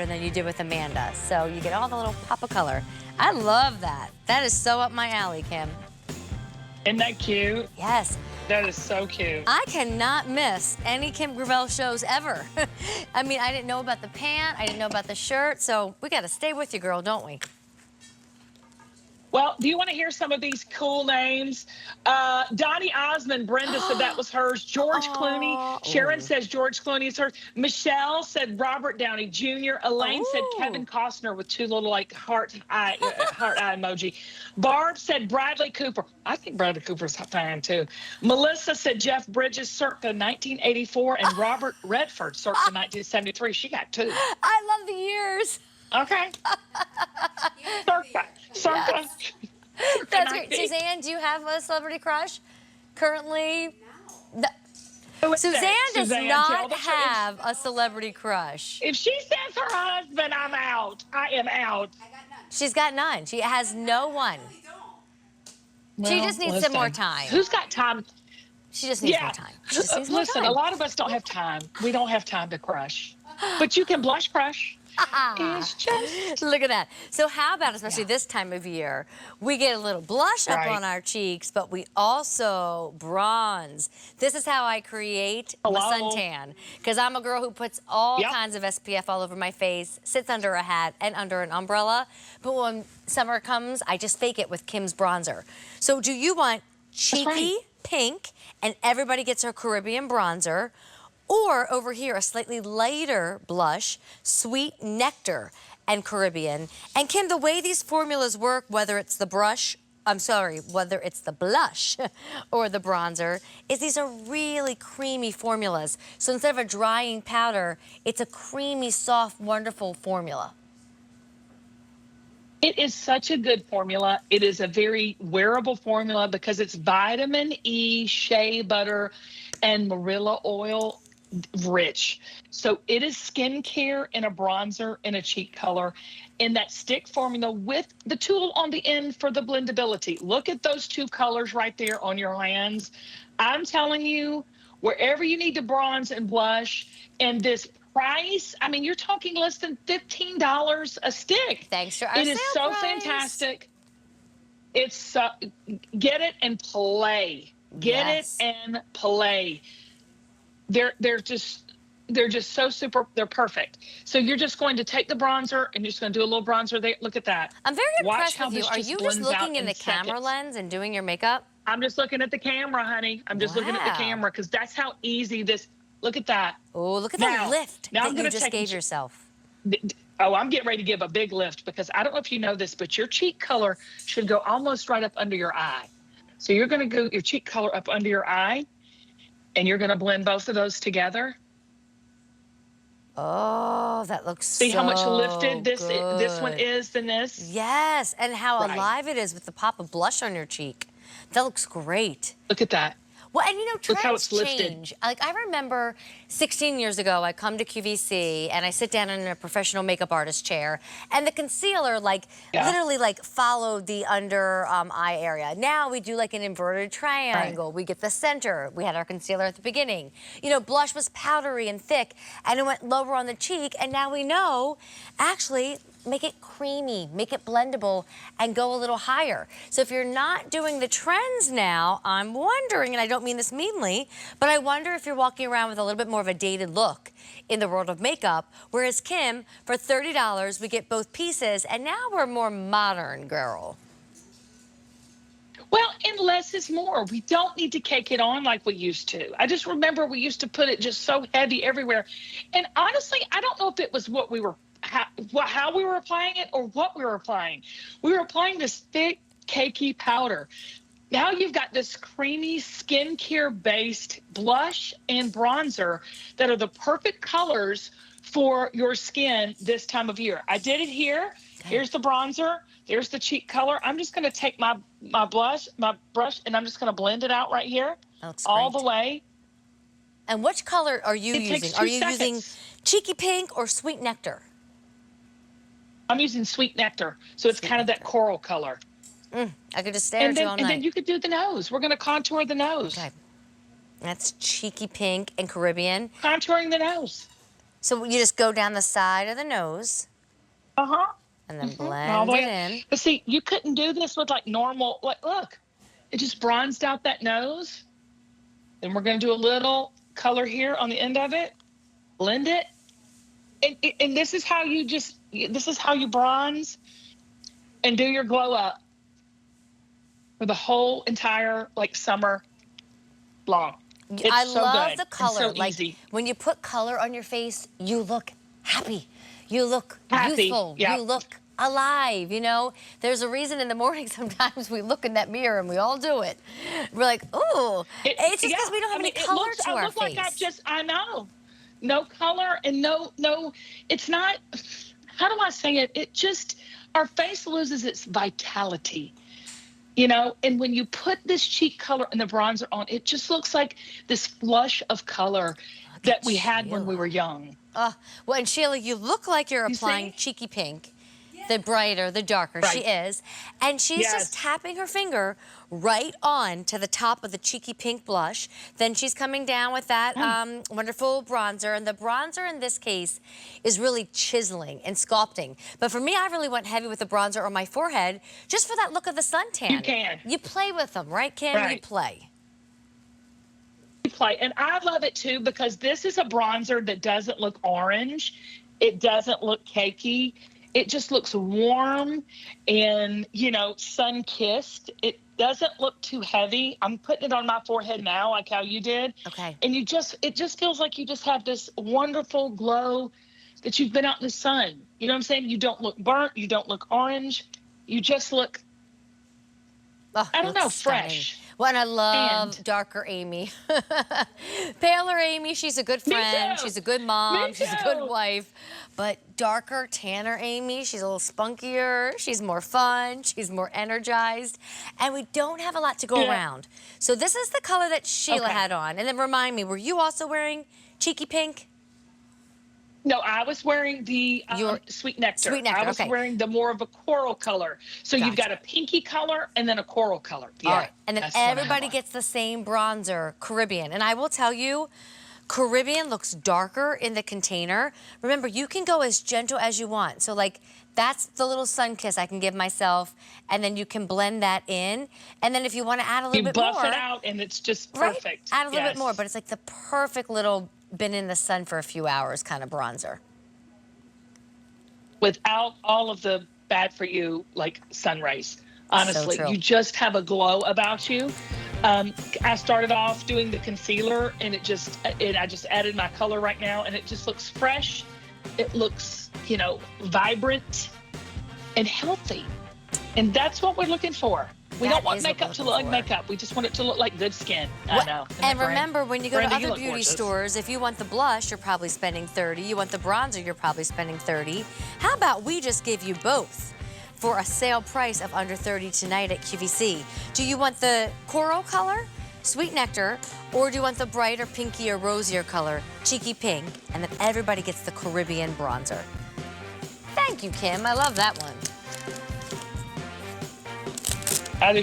better than you did with Amanda. So you get all the little pop of color. I love that. That is so up my alley, Kim. Isn't that cute? Yes. That is so cute. I cannot miss any Kim Gravel shows ever. I mean, I didn't know about the pant, I didn't know about the shirt, so we gotta stay with you, girl, don't we? Well, do you want to hear some of these cool names? Donnie Osmond, Brenda said that was hers. George Clooney. Sharon says George Clooney is hers. Michelle said Robert Downey Jr. Elaine said Kevin Costner with two little like heart eye emoji. Barb said Bradley Cooper. I think Bradley Cooper's fine too. Melissa said Jeff Bridges circa 1984 and Robert Redford circa 1973. She got two. I love the years. Okay. Circa. Yes. That's great. Suzanne, do you have a celebrity crush currently? No. Suzanne does not have a celebrity crush. If she says her husband, I'm out. I am out. She's got none. She has no one. She just needs some more time. Who's got time? She just needs more time. She just needs more time. A lot of us don't have time. We don't have time to crush. But you can blush crush. It's just... Look at that. So how about, especially this time of year, we get a little blush up on our cheeks, but we also bronze. This is how I create a suntan, because I'm a girl who puts all kinds of SPF all over my face, sits under a hat and under an umbrella. But when summer comes, I just fake it with Kim's bronzer. So do you want cheeky pink, and everybody gets her Caribbean bronzer, or over here, a slightly lighter blush, Sweet Nectar and Caribbean? And Kim, the way these formulas work, whether it's the blush or the bronzer, is these are really creamy formulas. So instead of a drying powder, it's a creamy, soft, wonderful formula. It is such a good formula. It is a very wearable formula because it's vitamin E, shea butter, and marilla oil rich. So it is skincare in a bronzer in a cheek color in that stick formula with the tool on the end for the blendability. Look at those two colors right there on your hands. I'm telling you, wherever you need to bronze and blush, and this price, I mean, you're talking less than $15 a stick. Thanks for our It is so fantastic. It's get it and play. Get it and play. They're just so super. They're perfect. So you're just going to take the bronzer and you're just going to do a little bronzer there. Look at that. I'm very impressed with you. Are you just looking in the camera lens and doing your makeup? I'm just looking at the camera, honey. I'm just looking at the camera because that's how easy this. Look at that. Oh, look at that lift that you just gave yourself. Oh, I'm getting ready to give a big lift because I don't know if you know this, but your cheek color should go almost right up under your eye. So you're going to go your cheek color up under your eye. And you're going to blend both of those together. Oh, that looks See how much lifted this one is than this? Yes, and how alive it is with the pop of blush on your cheek. That looks great. Look at that. Well, and you know, trends change. Lifted. Like, I remember 16 years ago, I come to QVC and I sit down in a professional makeup artist chair, and the concealer, like, literally, like, followed the under eye area. Now we do, like, an inverted triangle. We get the center. We had our concealer at the beginning. You know, blush was powdery and thick, and it went lower on the cheek, and now we know, actually, make it creamy, make it blendable, and go a little higher. So if you're not doing the trends now, I'm wondering, and I don't mean this meanly, but I wonder if you're walking around with a little bit more of a dated look in the world of makeup, whereas Kim, for $30, we get both pieces, and now we're more modern, girl. Well, and less is more. We don't need to cake it on like we used to. I just remember we used to put it just so heavy everywhere. And honestly, I don't know if it was what we were how we were applying it or what we were applying. We were applying this thick, cakey powder. Now you've got this creamy skincare-based blush and bronzer that are the perfect colors for your skin this time of year. I did it here. Here's the bronzer. There's the cheek color. I'm just going to take my brush, and I'm just going to blend it out right here all the way. And which color are you using? Are you using cheeky pink or Sweet Nectar? I'm using Sweet Nectar, so it's kind of that coral color. I could just stare at you all night. And then you could do the nose. We're going to contour the nose. Okay. That's cheeky pink and Caribbean. Contouring the nose. So you just go down the side of the nose Uh-huh. and then All blend the it way. in. But see, you couldn't do this with like normal, like, look, it just bronzed out that nose. Then we're going to do a little color here on the end of it. Blend it. And this is how this is how you bronze and do your glow up for the whole entire like summer long. I It's so love good the color. and so Like easy. when you put color on your face, you look happy. You look Happy, youthful. yeah. You look alive, you know? There's a reason in the morning sometimes we look in that mirror and we all do it. We're like, ooh. It's just because we don't have any color to our face. I know. No color and no, it's not, how do I say it? It just, our face loses its vitality, you know? And when you put this cheek color and the bronzer on, it just looks like this flush of color that we had when we were young. Well, and Sheila, you look like you're You applying see? cheeky pink. The brighter, the darker she is. And she's just tapping her finger right on to the top of the cheeky pink blush. Then she's coming down with that wonderful bronzer. And the bronzer in this case is really chiseling and sculpting. But for me, I really went heavy with the bronzer on my forehead just for that look of the suntan. You can. You play with them, right, Kim? Right. You play. And I love it too because this is a bronzer that doesn't look orange. It doesn't look cakey. It just looks warm and, you know, sun-kissed. It doesn't look too heavy. I'm putting it on my forehead now, like how you did. Okay. And it just feels like you just have this wonderful glow that you've been out in the sun. You know what I'm saying? You don't look burnt. You don't look orange. You just look, I don't know, fresh. Well, and I love darker Amy. Paler Amy, she's a good friend. She's a good mom. She's a good wife. But darker, tanner Amy, she's a little spunkier. She's more fun. She's more energized. And we don't have a lot to go around. So this is the color that Sheila had on. And then remind me, were you also wearing cheeky pink? No, I was wearing the sweet nectar. Sweet nectar, I was wearing the more of a coral color. So you've got a pinky color and then a coral color. Yeah. All right. And then everybody gets the same bronzer, Caribbean. And I will tell you, Caribbean looks darker in the container. Remember, you can go as gentle as you want. So like, that's the little sun kiss I can give myself, and then you can blend that in. And then if you want to add a little bit more. You buff it out and it's just perfect. Add a little bit more, but it's like the perfect little been in the sun for a few hours kind of bronzer. Without all of the bad for you, like sun rays. Honestly, So true. you just have a glow about you. I started off doing the concealer and I just added my color right now and it just looks fresh. It looks, you know, vibrant and healthy. And that's what we're looking for. We don't want makeup to look like makeup. We just want it to look like good skin. I know. And remember, when you go to Brenda, other beauty stores, if you want the blush, you're probably spending $30. You want the bronzer, you're probably spending $30. How about we just give you both for a sale price of under $30 tonight at QVC? Do you want the coral color, sweet nectar, or do you want the brighter, pinkier, rosier color, cheeky pink? And then everybody gets the Caribbean bronzer. Thank you, Kim. I love that one. I do